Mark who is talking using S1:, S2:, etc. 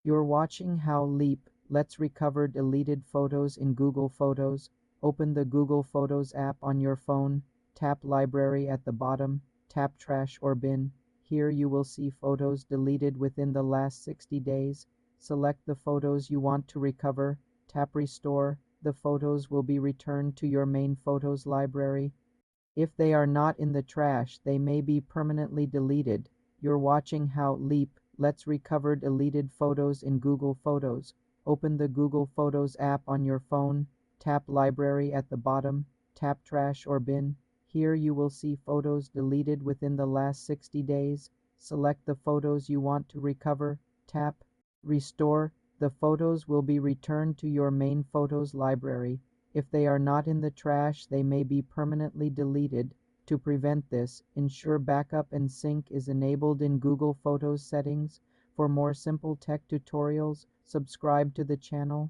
S1: You're watching how Leap lets recover deleted photos in Google Photos. Open the Google Photos app on your phone, tap Library at the bottom, tap Trash or Bin. Here you will see photos deleted within the last 60 days. Select the photos you want to recover, tap Restore. The photos will be returned to your main Photos library. If they are not in the trash, they may be permanently deleted. You're watching how Leap lets recover deleted photos in Google Photos. Open the Google Photos app on your phone, tap Library at the bottom, tap Trash or Bin. Here you will see photos deleted within the last 60 days. Select the photos you want to recover, tap Restore. The photos will be returned to your main Photos library. If they are not in the trash, they may be permanently deleted. To prevent this, ensure backup and sync is enabled in Google Photos settings. For more simple tech tutorials, subscribe to the channel.